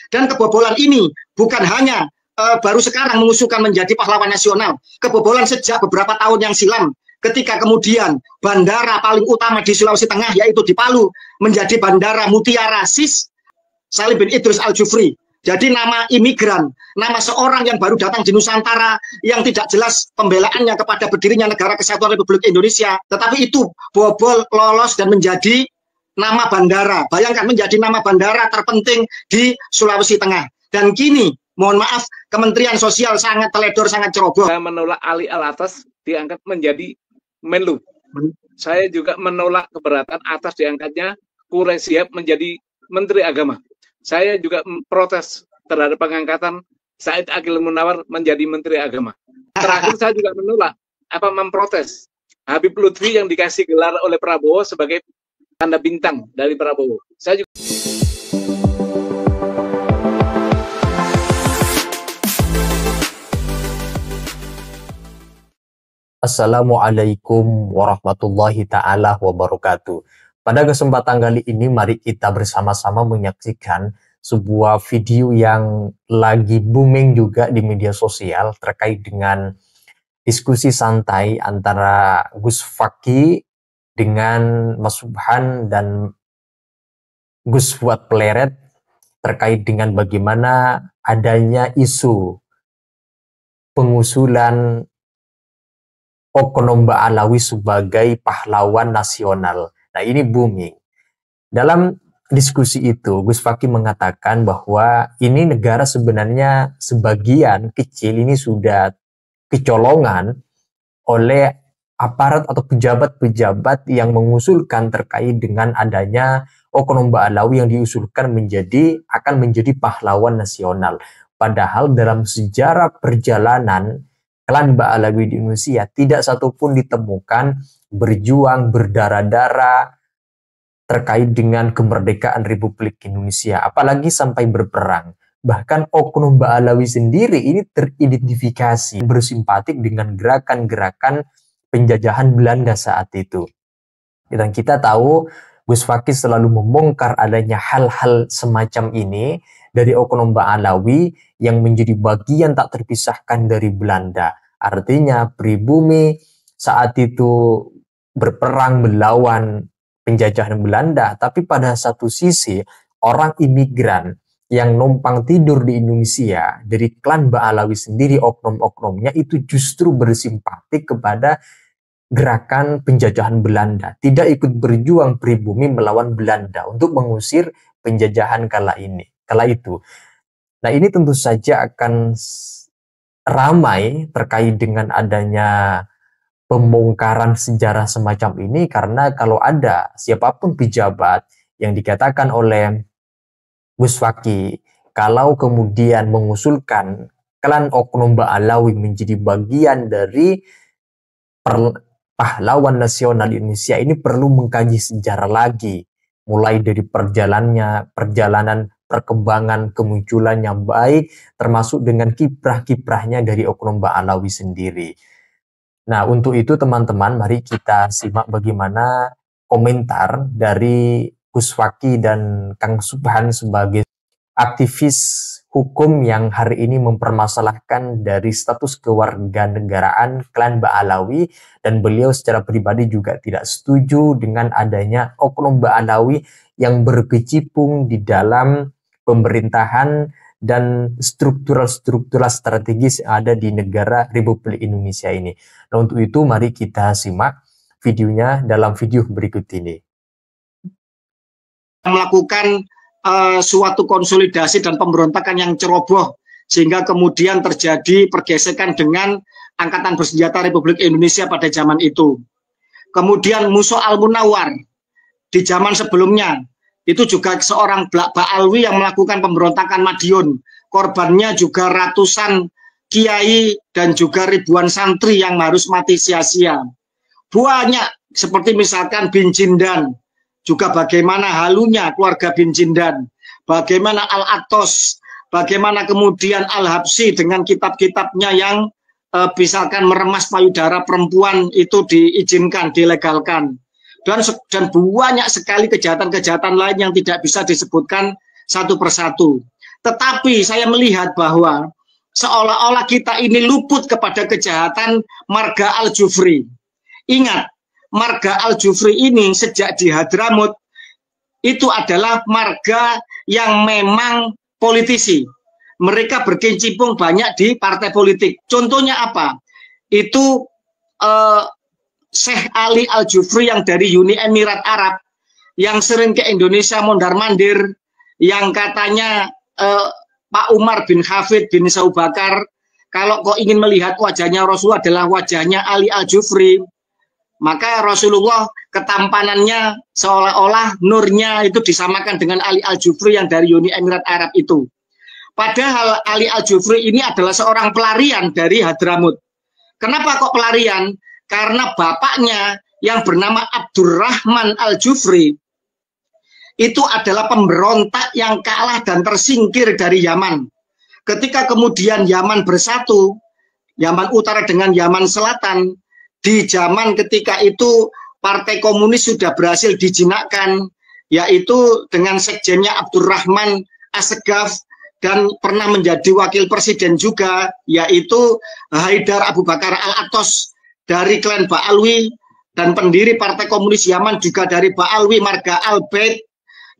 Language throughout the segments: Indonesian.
Dan kebobolan ini bukan hanya baru sekarang mengusulkan menjadi pahlawan nasional. Kebobolan sejak beberapa tahun yang silam, ketika kemudian bandara paling utama di Sulawesi Tengah, yaitu di Palu, menjadi bandara Mutiara Sis Salim bin Idris Al-Jufri. Jadi nama imigran, nama seorang yang baru datang di Nusantara, yang tidak jelas pembelaannya kepada berdirinya Negara Kesatuan Republik Indonesia, tetapi itu bobol, lolos, dan menjadi nama bandara. Bayangkan, menjadi nama bandara terpenting di Sulawesi Tengah. Dan kini, mohon maaf, Kementerian Sosial sangat teledor, sangat ceroboh. Saya menolak Ali Alatas diangkat menjadi Menlu. Saya juga menolak keberatan atas diangkatnya Quraish Shihab menjadi Menteri Agama. Saya juga protes terhadap pengangkatan Said Akil Munawar menjadi Menteri Agama. Terakhir saya juga menolak, memprotes Habib Lutfi yang dikasih gelar oleh Prabowo sebagai tanda bintang dari Prabowo. Saya juga Assalamualaikum warahmatullahi ta'ala wabarakatuh. Pada kesempatan kali ini, mari kita bersama-sama menyaksikan sebuah video yang lagi booming juga di media sosial terkait dengan diskusi santai antara Gus Fakih dengan Mas Subhan dan Gus Fuad Pleret terkait dengan bagaimana adanya isu pengusulan Oknum Ba'alawi sebagai pahlawan nasional. Nah, ini booming. Dalam diskusi itu, Gus Fakih mengatakan bahwa ini negara sebenarnya sebagian kecil ini sudah kecolongan oleh aparat atau pejabat-pejabat yang mengusulkan terkait dengan adanya Oknum Ba'alawi yang diusulkan akan menjadi pahlawan nasional. Padahal dalam sejarah perjalanan klan Ba'alawi di Indonesia tidak satupun ditemukan berjuang berdarah-darah terkait dengan kemerdekaan Republik Indonesia, apalagi sampai berperang. Bahkan Oknum Ba'alawi sendiri ini teridentifikasi bersimpatik dengan gerakan-gerakan penjajahan Belanda saat itu. Dan kita tahu Gus Fakih selalu membongkar adanya hal-hal semacam ini dari Oknum Ba'alawi yang menjadi bagian tak terpisahkan dari Belanda. Artinya pribumi saat itu berperang melawan penjajahan Belanda, tapi pada satu sisi orang imigran yang numpang tidur di Indonesia dari klan Ba'alawi sendiri, oknum-oknumnya itu justru bersimpatik kepada gerakan penjajahan Belanda, tidak ikut berjuang pribumi melawan Belanda untuk mengusir penjajahan kala itu. Nah, ini tentu saja akan ramai terkait dengan adanya pembongkaran sejarah semacam ini, karena kalau ada siapapun pejabat yang dikatakan oleh Gus Fakih kalau kemudian mengusulkan klan Oknum Ba'alawi menjadi bagian dari pahlawan nasional Indonesia, ini perlu mengkaji sejarah lagi, mulai dari perjalanan perkembangan kemunculan yang baik, termasuk dengan kiprah-kiprahnya dari Oknum Ba'alawi sendiri. Nah, untuk itu teman-teman, mari kita simak bagaimana komentar dari Gus Fakih dan Kang Subhan sebagai aktivis hukum yang hari ini mempermasalahkan dari status kewarganegaraan klan Ba'alawi, dan beliau secara pribadi juga tidak setuju dengan adanya Oknum Ba'alawi yang berkecimpung di dalam pemerintahan dan struktural strategis yang ada di negara Republik Indonesia ini. Nah, untuk itu mari kita simak videonya dalam video berikut ini. Melakukan suatu konsolidasi dan pemberontakan yang ceroboh, sehingga kemudian terjadi pergesekan dengan Angkatan Bersenjata Republik Indonesia pada zaman itu. Kemudian Musa Al-Munawar di zaman sebelumnya, itu juga seorang Ba'alawi yang melakukan pemberontakan Madiun. Korbannya juga ratusan kiai dan juga ribuan santri yang harus mati sia-sia. Banyak, seperti misalkan Bin Jindan, juga bagaimana halunya keluarga Bin Jindan, bagaimana Al-Atos, bagaimana kemudian Al-Habsyi dengan kitab-kitabnya yang misalkan meremas payudara perempuan itu diizinkan, dilegalkan. Dan banyak sekali kejahatan-kejahatan lain yang tidak bisa disebutkan satu persatu. Tetapi saya melihat bahwa seolah-olah kita ini luput kepada kejahatan marga Al-Jufri. Ingat, marga Al-Jufri ini sejak di Hadramut itu adalah marga yang memang politisi. Mereka berkecimpung banyak di partai politik. Contohnya apa? Itu Syekh Ali Al-Jufri yang dari Uni Emirat Arab, yang sering ke Indonesia mondar-mandir, yang katanya Pak Umar bin Hafid bin Abu Bakar, kalau kau ingin melihat wajahnya Rasulullah adalah wajahnya Ali Al-Jufri, maka Rasulullah ketampanannya seolah-olah nurnya itu disamakan dengan Ali Al-Jufri yang dari Uni Emirat Arab itu. Padahal Ali Al-Jufri ini adalah seorang pelarian dari Hadramut. Kenapa kok pelarian? Karena bapaknya yang bernama Abdurrahman Al-Jufri itu adalah pemberontak yang kalah dan tersingkir dari Yaman. Ketika kemudian Yaman bersatu, Yaman Utara dengan Yaman Selatan, di zaman ketika itu Partai Komunis sudah berhasil dijinakkan, yaitu dengan sekjennya Abdurrahman Assegaf, dan pernah menjadi wakil presiden juga, yaitu Haidar Abu Bakar Al-Atos dari klan Ba'alwi, dan pendiri Partai Komunis Yaman juga dari Ba'alwi, marga Al-Bait.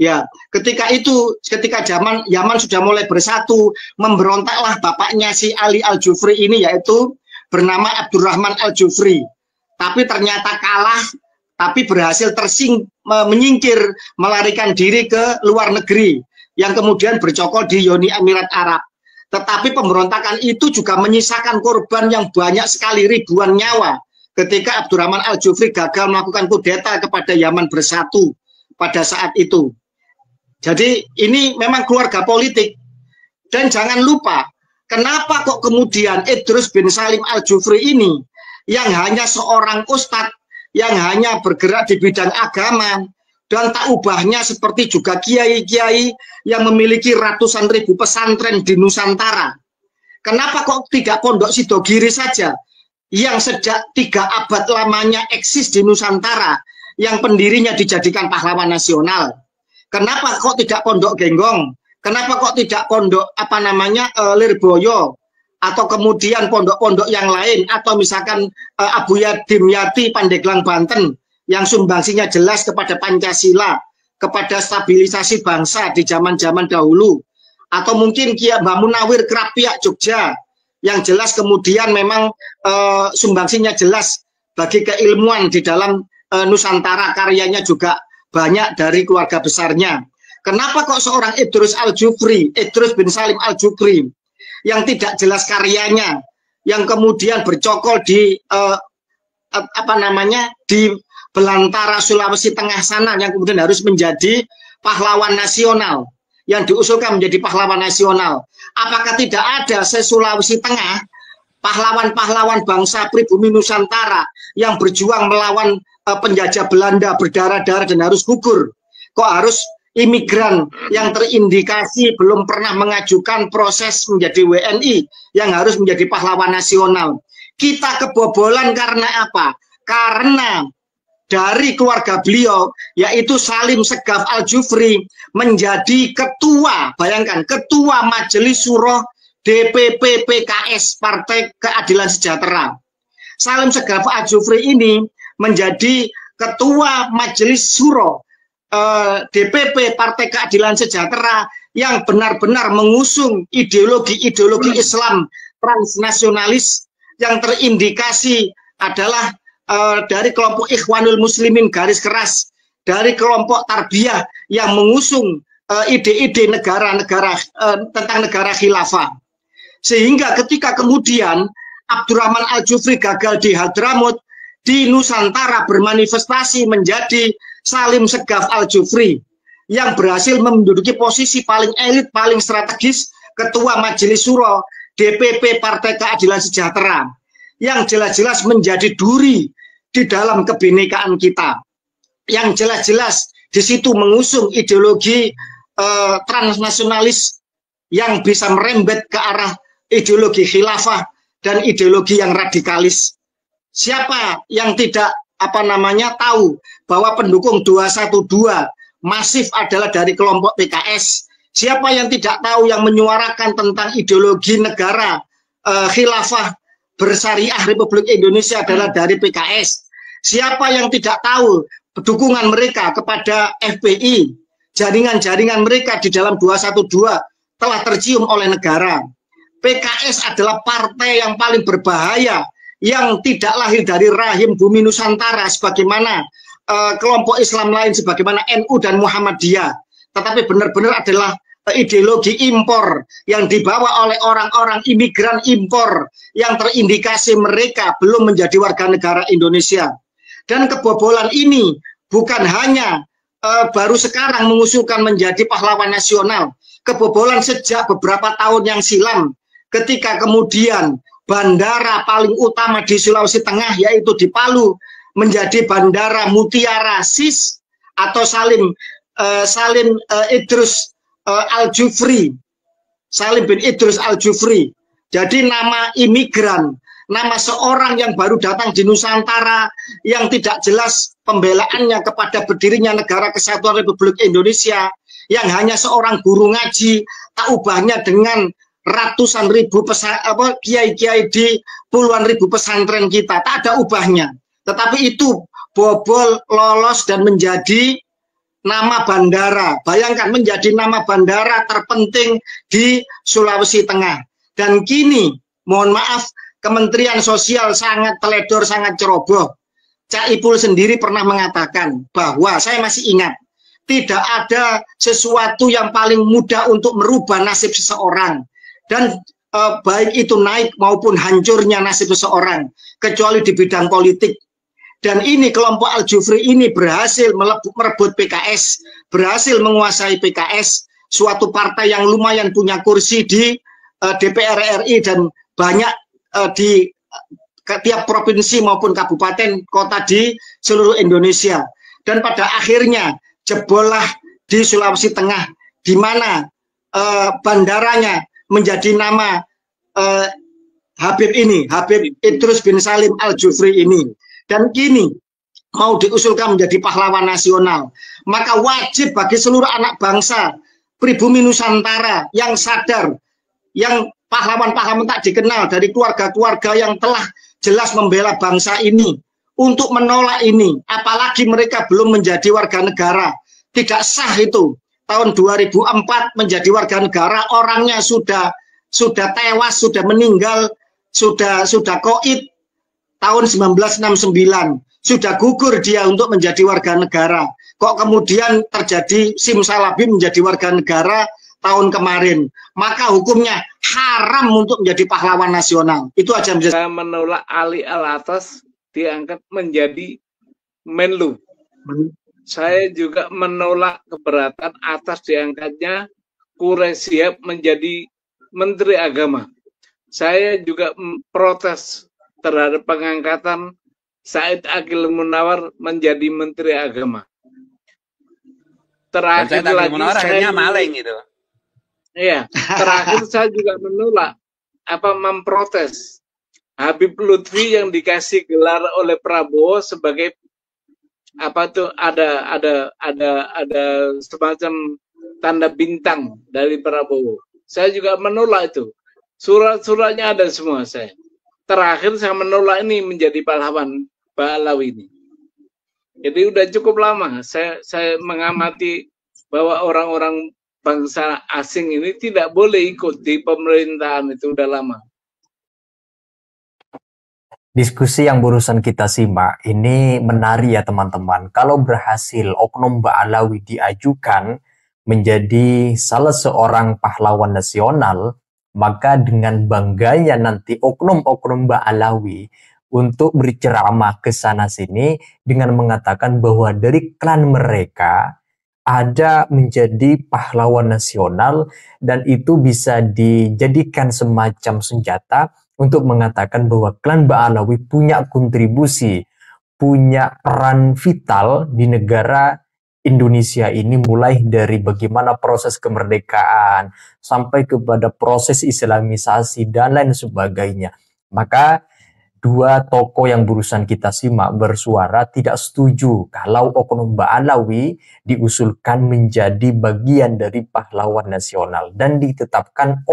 Ya, ketika zaman Yaman sudah mulai bersatu, memberontaklah bapaknya si Ali Al-Jufri ini, yaitu bernama Abdurrahman Al-Jufri. Tapi ternyata kalah, tapi berhasil menyingkir, melarikan diri ke luar negeri, yang kemudian bercokol di Uni Emirat Arab. Tetapi pemberontakan itu juga menyisakan korban yang banyak sekali, ribuan nyawa, ketika Abdurrahman Al-Jufri gagal melakukan kudeta kepada Yaman bersatu pada saat itu. Jadi ini memang keluarga politik. Dan jangan lupa, kenapa kok kemudian Idrus bin Salim Al-Jufri ini, yang hanya seorang ustadz, yang hanya bergerak di bidang agama, dan tak ubahnya seperti juga kiai-kiai yang memiliki ratusan ribu pesantren di Nusantara. Kenapa kok tidak Pondok Sidogiri saja, yang sejak 3 abad lamanya eksis di Nusantara, yang pendirinya dijadikan pahlawan nasional? Kenapa kok tidak Pondok Genggong? Kenapa kok tidak Pondok Lirboyo? Atau kemudian pondok-pondok yang lain, atau misalkan Abu Dimyati Pandeglang Banten, yang sumbangsinya jelas kepada Pancasila, kepada stabilisasi bangsa di zaman-zaman dahulu, atau mungkin Kiai Mbah Munawir Krapiak Jogja, yang jelas kemudian memang sumbangsinya jelas bagi keilmuan di dalam Nusantara, karyanya juga banyak dari keluarga besarnya. Kenapa kok seorang Idrus bin Salim Al-Jufri, yang tidak jelas karyanya, yang kemudian bercokol di di belantara Sulawesi Tengah sana, yang kemudian harus menjadi pahlawan nasional, yang diusulkan menjadi pahlawan nasional? Apakah tidak ada se-Sulawesi Tengah pahlawan-pahlawan bangsa pribumi Nusantara yang berjuang melawan penjajah Belanda berdarah-darah dan harus gugur? Kok harus imigran yang terindikasi belum pernah mengajukan proses menjadi WNI yang harus menjadi pahlawan nasional? Kita kebobolan karena apa? Karena dari keluarga beliau, yaitu Salim Segaf Al-Jufri, menjadi ketua, bayangkan, ketua Majelis Syuro DPP PKS Partai Keadilan Sejahtera. Salim Segaf Al-Jufri ini menjadi ketua Majelis Syuro DPP Partai Keadilan Sejahtera yang benar-benar mengusung ideologi-ideologi Islam transnasionalis yang terindikasi adalah dari kelompok Ikhwanul Muslimin garis keras, dari kelompok Tarbiyah yang mengusung ide-ide negara-negara tentang negara khilafah. Sehingga ketika kemudian Abdurrahman Al-Jufri gagal di Hadramut, di Nusantara bermanifestasi menjadi Salim Segaf Al-Jufri, yang berhasil menduduki posisi paling elit, paling strategis, ketua Majelis Syuro DPP Partai Keadilan Sejahtera, yang jelas-jelas menjadi duri di dalam kebinekaan kita, yang jelas-jelas di situ mengusung ideologi transnasionalis yang bisa merembet ke arah ideologi khilafah dan ideologi yang radikalis. Siapa yang tidak tahu bahwa pendukung 212 masif adalah dari kelompok PKS? Siapa yang tidak tahu yang menyuarakan tentang ideologi negara khilafah bersyariah Republik Indonesia adalah dari PKS. Siapa yang tidak tahu dukungan mereka kepada FPI, jaringan-jaringan mereka di dalam 212 telah tercium oleh negara. PKS adalah partai yang paling berbahaya, yang tidak lahir dari rahim bumi Nusantara sebagaimana kelompok Islam lain sebagaimana NU dan Muhammadiyah, tetapi benar-benar adalah ideologi impor yang dibawa oleh orang-orang imigran impor yang terindikasi mereka belum menjadi warga negara Indonesia. Dan kebobolan ini bukan hanya baru sekarang mengusulkan menjadi pahlawan nasional. Kebobolan sejak beberapa tahun yang silam, ketika kemudian bandara paling utama di Sulawesi Tengah, yaitu di Palu, menjadi bandara Mutiara SIS atau Salim Idrus Al-Jufri, Salim bin Idrus Al-Jufri. Jadi nama imigran, nama seorang yang baru datang di Nusantara, yang tidak jelas pembelaannya kepada berdirinya negara kesatuan Republik Indonesia, yang hanya seorang guru ngaji, tak ubahnya dengan ratusan ribu kiai-kiai di puluhan ribu pesantren kita, tak ada ubahnya. Tetapi itu bobol, lolos, dan menjadi nama bandara. Bayangkan, menjadi nama bandara terpenting di Sulawesi Tengah. Dan kini, mohon maaf, Kementerian Sosial sangat teledor, sangat ceroboh. Cak Ipul sendiri pernah mengatakan bahwa, saya masih ingat, tidak ada sesuatu yang paling mudah untuk merubah nasib seseorang. Dan baik itu naik maupun hancurnya nasib seseorang, kecuali di bidang politik. Dan ini kelompok Al-Jufri ini berhasil merebut PKS, berhasil menguasai PKS, suatu partai yang lumayan punya kursi di DPR RI dan banyak di tiap provinsi maupun kabupaten kota di seluruh Indonesia. Dan pada akhirnya jebollah di Sulawesi Tengah, di mana bandaranya menjadi nama Habib ini, Habib Idrus bin Salim Al-Jufri ini. Dan kini mau diusulkan menjadi pahlawan nasional. Maka wajib bagi seluruh anak bangsa pribumi Nusantara yang sadar, yang pahlawan-pahlawan tak dikenal dari keluarga-keluarga yang telah jelas membela bangsa ini, untuk menolak ini. Apalagi mereka belum menjadi warga negara. Tidak sah itu. Tahun 2004 menjadi warga negara, orangnya sudah tewas, sudah meninggal, sudah koid tahun 1969, sudah gugur dia untuk menjadi warga negara. Kok kemudian terjadi simsalabim menjadi warga negara tahun kemarin? Maka hukumnya haram untuk menjadi pahlawan nasional. Itu aja. Saya menolak Ali Alatas diangkat menjadi Menlu. Saya juga menolak keberatan atas diangkatnya Quraisyab menjadi Menteri Agama. Saya juga protes terhadap pengangkatan Said Akil Munawar menjadi Menteri Agama. Terakhir lagi saya maling itu. Iya, terakhir saya juga menolak memprotes Habib Lutfi yang dikasih gelar oleh Prabowo sebagai ada semacam tanda bintang dari Prabowo. Saya juga menolak itu. Surat-suratnya ada semua saya. Terakhir saya menolak ini menjadi pahlawan Ba'alawi ini. Jadi udah cukup lama saya mengamati bahwa orang-orang bangsa asing ini tidak boleh ikut di pemerintahan, itu udah lama. Diskusi yang barusan kita simak ini menarik ya teman-teman. Kalau berhasil oknum Ba'alawi diajukan menjadi salah seorang pahlawan nasional, maka dengan bangganya nanti oknum-oknum Ba'alawi untuk berceramah ke sana-sini dengan mengatakan bahwa dari klan mereka ada menjadi pahlawan nasional, dan itu bisa dijadikan semacam senjata untuk mengatakan bahwa klan Ba'alawi punya kontribusi, punya peran vital di negara Indonesia ini, mulai dari bagaimana proses kemerdekaan sampai kepada proses islamisasi dan lain sebagainya. Maka dua tokoh yang berusaha kita simak bersuara tidak setuju kalau oknum Ba'alawi diusulkan menjadi bagian dari pahlawan nasional dan ditetapkan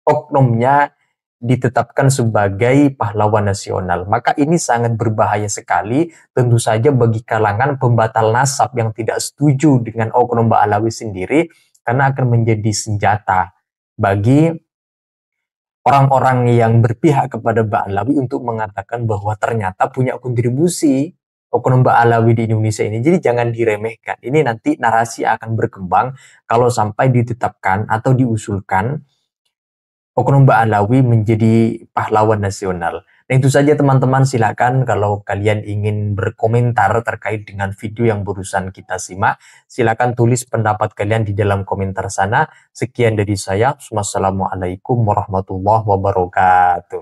oknumnya ditetapkan sebagai pahlawan nasional. Maka ini sangat berbahaya sekali tentu saja bagi kalangan pembatal nasab yang tidak setuju dengan oknum Ba'alawi sendiri, karena akan menjadi senjata bagi orang-orang yang berpihak kepada Ba'alawi untuk mengatakan bahwa ternyata punya kontribusi oknum Ba'alawi di Indonesia ini. Jadi jangan diremehkan. Ini nanti narasi akan berkembang kalau sampai ditetapkan atau diusulkan oknum Ba'alawi menjadi pahlawan nasional. Nah itu saja teman-teman, silakan kalau kalian ingin berkomentar terkait dengan video yang barusan kita simak, silakan tulis pendapat kalian di dalam komentar sana. Sekian dari saya. Wassalamualaikum warahmatullahi wabarakatuh.